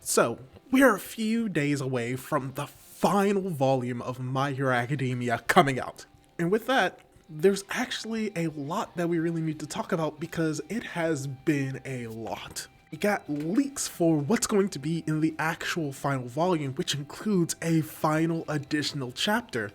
So, we're a few days away from the final volume of My Hero Academia coming out. And with that, there's actually a lot that we really need to talk about because it has been a lot. We got leaks for what's going to be in the actual final volume, which includes a final additional chapter.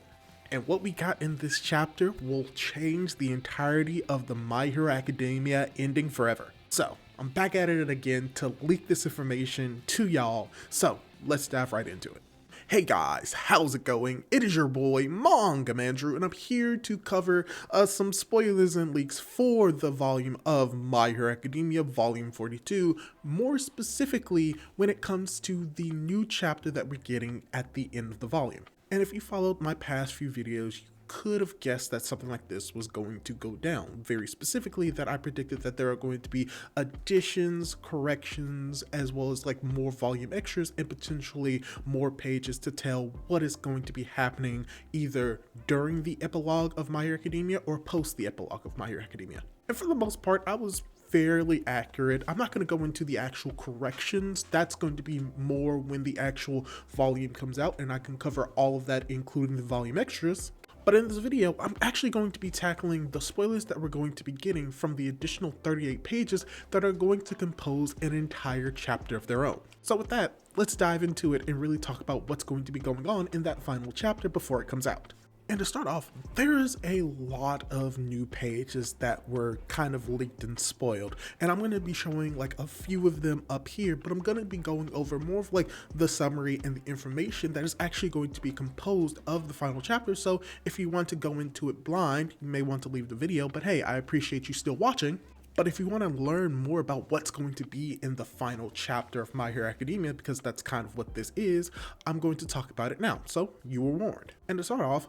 And what we got in this chapter will change the entirety of the My Hero Academia ending forever. So, I'm back at it again to leak this information to y'all, so let's dive right into it. Hey guys, how's it going? It is your boy Manga Andrew, and I'm here to cover some spoilers and leaks for the volume of My Hero Academia Volume 42, more specifically when it comes to the new chapter that we're getting at the end of the volume. And if you followed my past few videos, you could have guessed that something like this was going to go down. Very specifically, that I predicted that there are going to be additions, corrections, as well as like more volume extras and potentially more pages to tell what is going to be happening either during the epilogue of My Hero Academia or post the epilogue of My Hero Academia. And for the most part, I was fairly accurate. I'm not going to go into the actual corrections. That's going to be more when the actual volume comes out, and I can cover all of that, including the volume extras. But in this video, I'm actually going to be tackling the spoilers that we're going to be getting from the additional 38 pages that are going to compose an entire chapter of their own. So with that, let's dive into it and really talk about what's going to be going on in that final chapter before it comes out. And to start off, there is a lot of new pages that were kind of leaked and spoiled. And I'm going to be showing like a few of them up here, but I'm going to be going over more of like the summary and the information that is actually going to be composed of the final chapter. So if you want to go into it blind, you may want to leave the video, but hey, I appreciate you still watching. But if you want to learn more about what's going to be in the final chapter of My Hero Academia, because that's kind of what this is, I'm going to talk about it now, so you were warned. And to start off,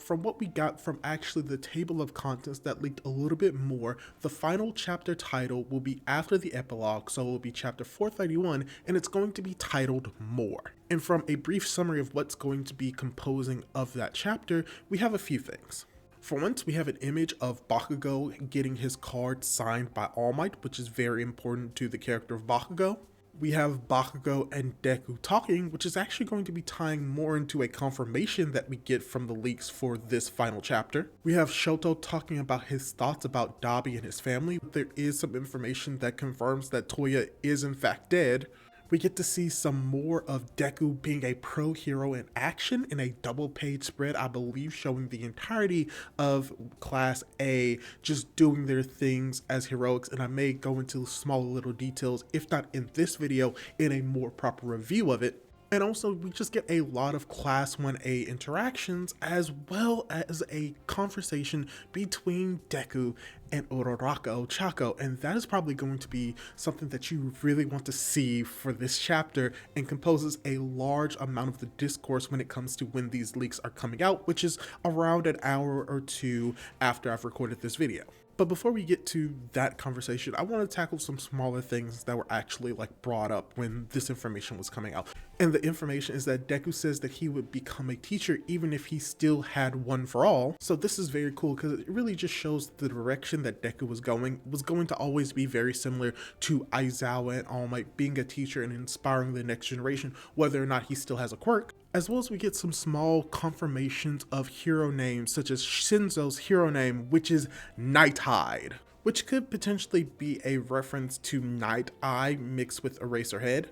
from what we got from actually the table of contents that leaked a little bit more, the final chapter title will be after the epilogue, so it will be chapter 431, and it's going to be titled More. And from a brief summary of what's going to be composing of that chapter, we have a few things. For once, we have an image of Bakugo getting his card signed by All Might, which is very important to the character of Bakugo. We have Bakugo and Deku talking, which is actually going to be tying more into a confirmation that we get from the leaks for this final chapter. We have Shoto talking about his thoughts about Dabi and his family. There is some information that confirms that Toya is in fact dead. We get to see some more of Deku being a pro hero in action in a double page spread, I believe, showing the entirety of Class A just doing their things as heroics, and I may go into smaller little details, if not in this video, in a more proper review of it. And also, we just get a lot of Class 1A interactions, as well as a conversation between Deku and Uraraka Ochako, and that is probably going to be something that you really want to see for this chapter, and composes a large amount of the discourse when it comes to when these leaks are coming out, which is around an hour or two after I've recorded this video. But before we get to that conversation, I want to tackle some smaller things that were actually like brought up when this information was coming out. And the information is that Deku says that he would become a teacher even if he still had one for all. So this is very cool because it really just shows the direction that Deku was going to always be very similar to Aizawa and All Might, being a teacher and inspiring the next generation, whether or not he still has a quirk. As well as we get some small confirmations of hero names, such as Shinzo's hero name, which is Nighthide, which could potentially be a reference to Night Eye mixed with Eraserhead.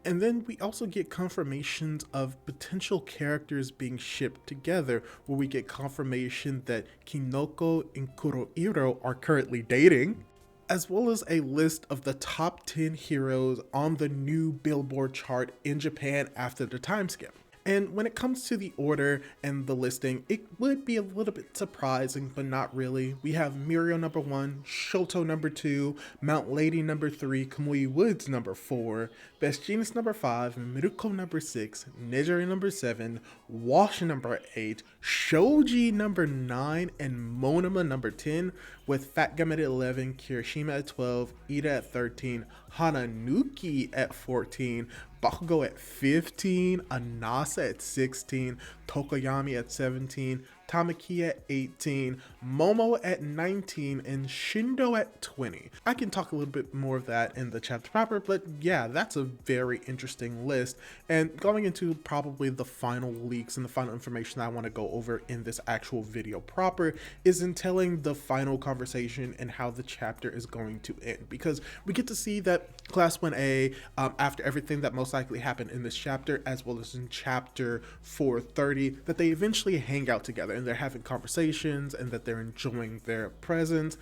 And then we also get confirmations of potential characters being shipped together, where we get confirmation that Kinoko and Kurohiro are currently dating, as well as a list of the top 10 heroes on the new Billboard chart in Japan after the time skip. And when it comes to the order and the listing, it would be a little bit surprising, but not really. We have Mirio number 1, Shoto number 2, Mount Lady number 3, Kamui Woods number 4, Best Genius number 5, Miruko number 6, Nejire number 7, Wash number 8, Shoji number 9, and Monoma number 10, with Fat Gum at 11, Kirishima at 12, Ida at 13, Hananuki at 14, Bakugo at 15, Anasa at 16, Tokoyami at 17, Tamaki at 18, Momo at 19, and Shindo at 20. I can talk a little bit more of that in the chapter proper, but yeah, that's a very interesting list. And going into probably the final leaks and the final information I want to go over in this actual video proper is in telling the final conversation and how the chapter is going to end, because we get to see that Class 1A, after everything that most likely happened in this chapter, as well as in chapter 430, that they eventually hang out together and they're having conversations and that they're enjoying their presence.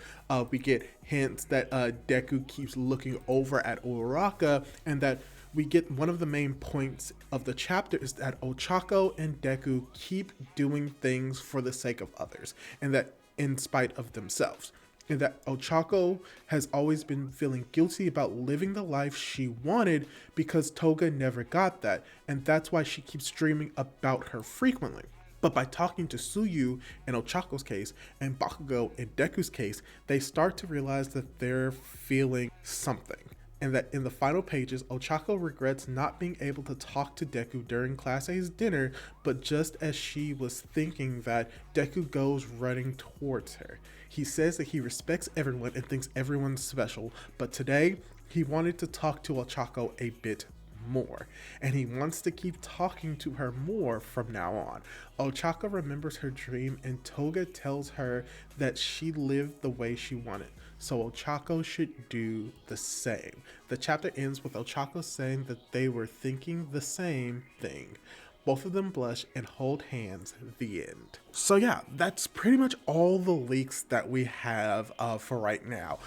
We get hints that Deku keeps looking over at Uraraka, and that we get one of the main points of the chapter is that Ochako and Deku keep doing things for the sake of others, and that in spite of themselves. And that Ochako has always been feeling guilty about living the life she wanted because Toga never got that, and that's why she keeps dreaming about her frequently. But by talking to Tsuyu in Ochako's case and Bakugo in Deku's case, they start to realize that they're feeling something. And that in the final pages, Ochako regrets not being able to talk to Deku during Class A's dinner, but just as she was thinking that, Deku goes running towards her. He says that he respects everyone and thinks everyone's special, but today he wanted to talk to Ochako a bit more, and he wants to keep talking to her more from now on. Ochako remembers her dream, and Toga tells her that she lived the way she wanted, so Ochako should do the same. The chapter ends with Ochako saying that they were thinking the same thing. Both of them blush and hold hands. The end. So yeah, that's pretty much all the leaks that we have for right now.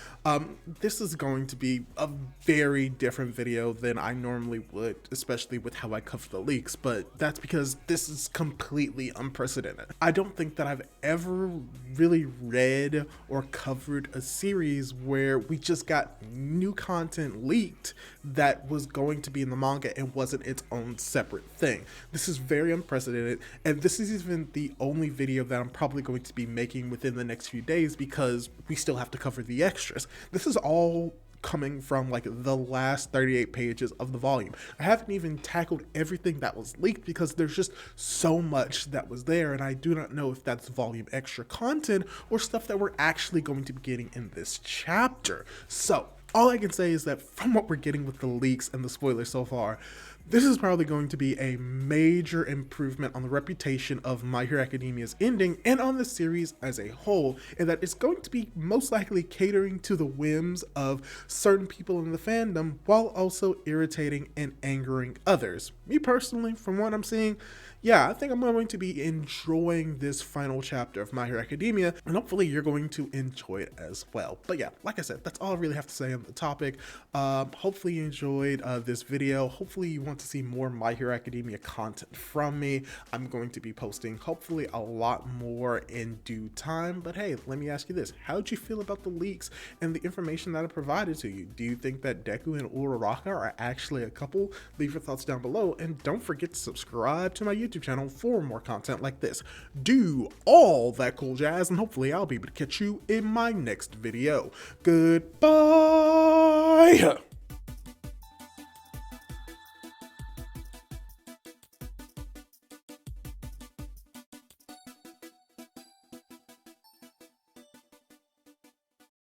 This is going to be a very different video than I normally would, especially with how I cover the leaks, but that's because this is completely unprecedented. I don't think that I've ever really read or covered a series where we just got new content leaked that was going to be in the manga and wasn't its own separate thing. This is very unprecedented, and this is even the only video that I'm probably going to be making within the next few days because we still have to cover the extras. This is all coming from like the last 38 pages of the volume. I haven't even tackled everything that was leaked because there's just so much that was there, and I do not know if that's volume extra content or stuff that we're actually going to be getting in this chapter. So all I can say is that from what we're getting with the leaks and the spoilers so far, this is probably going to be a major improvement on the reputation of My Hero Academia's ending and on the series as a whole, and that it's going to be most likely catering to the whims of certain people in the fandom while also irritating and angering others. Me personally, from what I'm seeing, yeah, I think I'm going to be enjoying this final chapter of My Hero Academia, and hopefully you're going to enjoy it as well. But yeah, like I said, that's all I really have to say on the topic. Hopefully you enjoyed this video. Hopefully you want to see more My Hero Academia content from me. I'm going to be posting hopefully a lot more in due time. But hey, let me ask you this. How did you feel about the leaks and the information that I provided to you? Do you think that Deku and Uraraka are actually a couple? Leave your thoughts down below, and don't forget to subscribe to my YouTube channel for more content like this. Do all that cool jazz, and hopefully I'll be able to catch you in my next video. Goodbye!